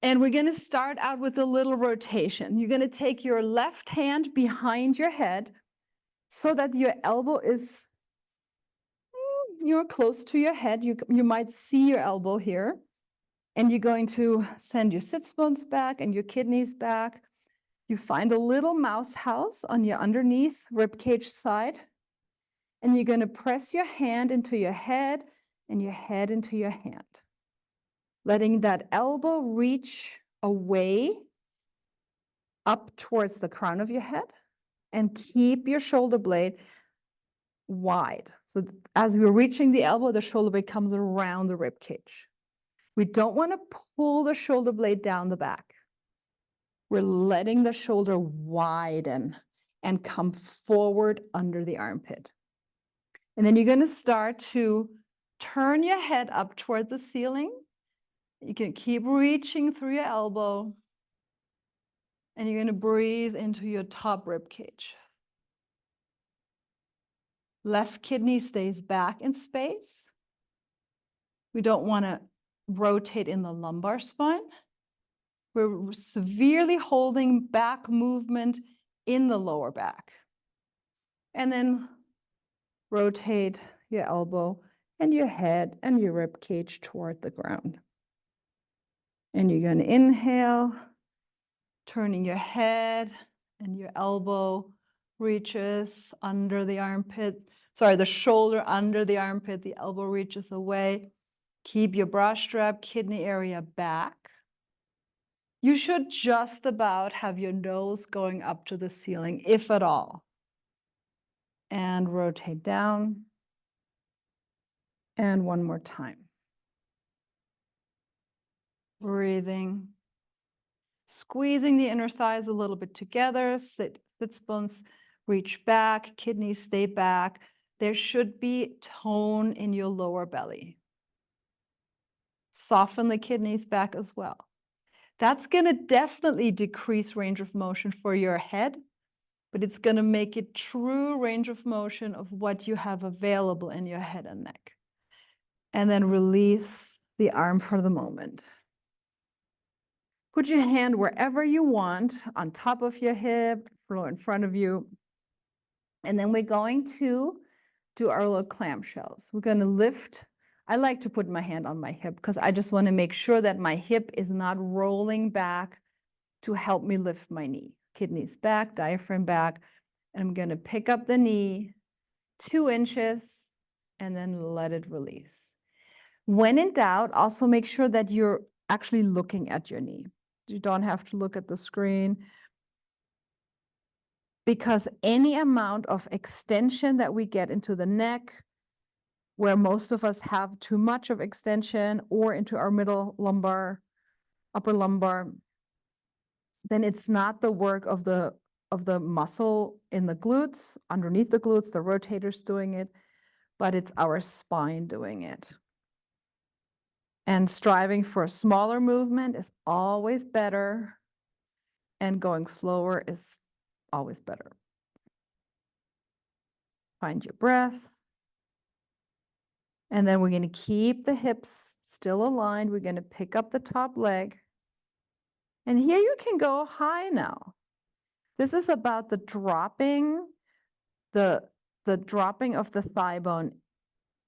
And we're going to start out with a little rotation. You're going to take your left hand behind your head so that your elbow is you're close to your head. You might see your elbow here. And you're going to send your sits bones back and your kidneys back. You find a little mouse house on your underneath ribcage side. And you're going to press your hand into your head and your head into your hand, letting that elbow reach away up towards the crown of your head and keep your shoulder blade wide. So as we're reaching the elbow, the shoulder blade comes around the rib cage. We don't want to pull the shoulder blade down the back. We're letting the shoulder widen and come forward under the armpit. And then you're going to start to turn your head up toward the ceiling. You can keep reaching through your elbow. And you're going to breathe into your top rib cage. Left kidney stays back in space. We don't want to rotate in the lumbar spine. We're severely holding back movement in the lower back. And then rotate your elbow and your head and your rib cage toward the ground. And you're going to inhale, turning your head and your elbow reaches under the armpit. Sorry, the shoulder under the armpit, the elbow reaches away. Keep your bra strap, kidney area back. You should just about have your nose going up to the ceiling, if at all. And rotate down. And one more time. Breathing. Squeezing the inner thighs a little bit together. Sits bones reach back, kidneys stay back. There should be tone in your lower belly. Soften the kidneys back as well. That's going to definitely decrease range of motion for your head, but it's going to make it true range of motion of what you have available in your head and neck. And then release the arm for the moment. Put your hand wherever you want, on top of your hip, floor in front of you. And then we're going to do our little clamshells. We're going to lift. I like to put my hand on my hip because I just want to make sure that my hip is not rolling back to help me lift my knee. Kidneys back, diaphragm back. And I'm going to pick up the knee 2 inches and then let it release. When in doubt, also make sure that you're actually looking at your knee. You don't have to look at the screen, because any amount of extension that we get into the neck, where most of us have too much of extension, or into our middle lumbar, upper lumbar, then it's not the work of the muscle in the glutes, underneath the glutes, the rotators doing it, but it's our spine doing it. And striving for a smaller movement is always better, and going slower is always better. Find your breath. And then we're going to keep the hips still aligned. We're going to pick up the top leg. And here you can go high now. This is about the dropping, the dropping of the thigh bone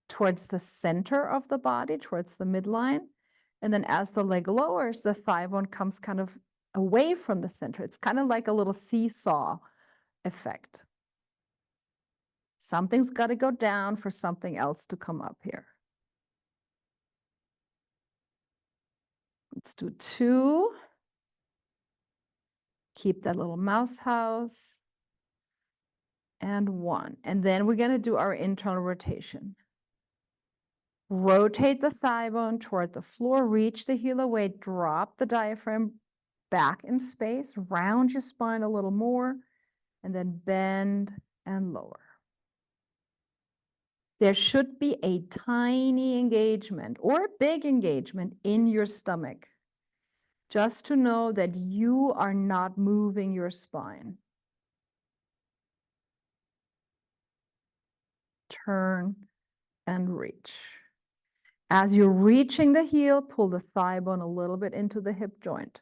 towards the center of the body, towards the midline. And then as the leg lowers, the thigh bone comes kind of away from the center. It's kind of like a little seesaw effect. Something's got to go down for something else to come up here. Let's do 2. Keep that little mouse house. And 1. And then we're going to do our internal rotation. Rotate the thigh bone toward the floor, reach the heel away, drop the diaphragm back in space, round your spine a little more, and then bend and lower. There should be a tiny engagement or a big engagement in your stomach, just to know that you are not moving your spine. Turn and reach. As you're reaching the heel, pull the thigh bone a little bit into the hip joint.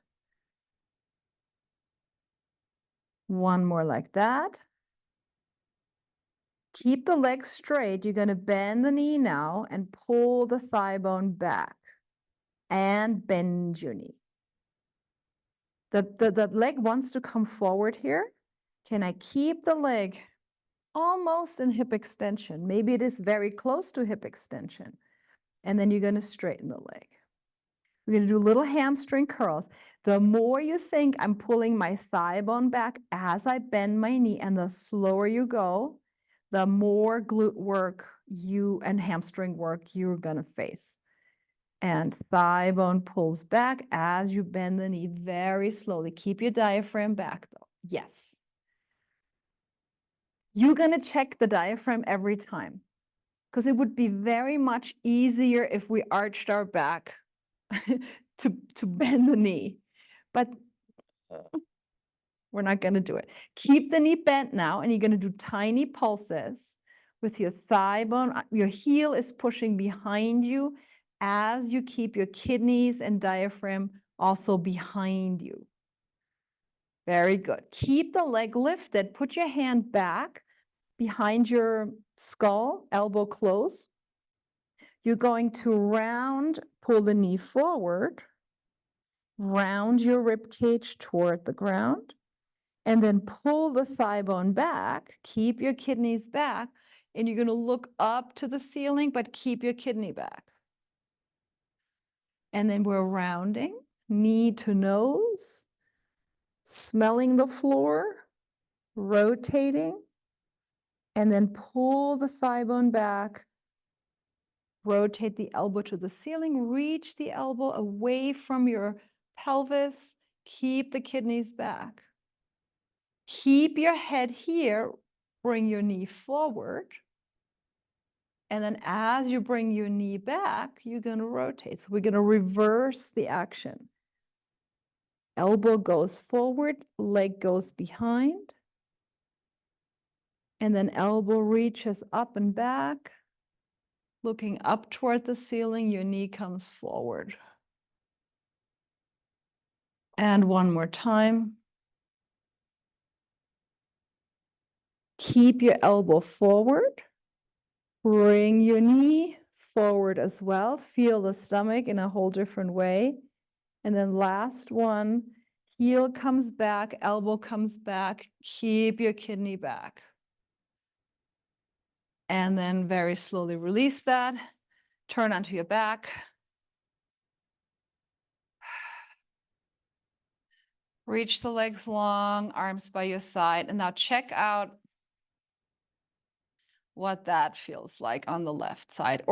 One more like that. Keep the leg straight. You're going to bend the knee now and pull the thigh bone back and bend your knee. The leg wants to come forward here. Can I keep the leg almost in hip extension? Maybe it is very close to hip extension. And then you're going to straighten the leg. We're going to do little hamstring curls. The more you think I'm pulling my thigh bone back as I bend my knee, and the slower you go, the more glute work and hamstring work you're going to face. And thigh bone pulls back as you bend the knee very slowly. Keep your diaphragm back though. Yes. You're going to check the diaphragm every time, because it would be very much easier if we arched our back to bend the knee. But we're not going to do it. Keep the knee bent now, and you're going to do tiny pulses with your thigh bone. Your heel is pushing behind you as you keep your kidneys and diaphragm also behind you. Very good. Keep the leg lifted. Put your hand back behind your skull, elbow close. You're going to pull the knee forward, round your rib cage toward the ground, and then pull the thigh bone back. Keep your kidneys back, and you're going to look up to the ceiling, but keep your kidney back. And then we're rounding, knee to nose, smelling the floor, rotating, and then pull the thigh bone back. Rotate the elbow to the ceiling, reach the elbow away from your pelvis, keep the kidneys back. Keep your head here, bring your knee forward. And then as you bring your knee back, you're going to rotate. So we're going to reverse the action. Elbow goes forward, leg goes behind. And then elbow reaches up and back. Looking up toward the ceiling, your knee comes forward. And one more time. Keep your elbow forward. Bring your knee forward as well. Feel the stomach in a whole different way. And then last one, heel comes back, elbow comes back. Keep your kidney back. And then very slowly release that. Turn onto your back. Reach the legs long, arms by your side. And now check out what that feels like on the left side.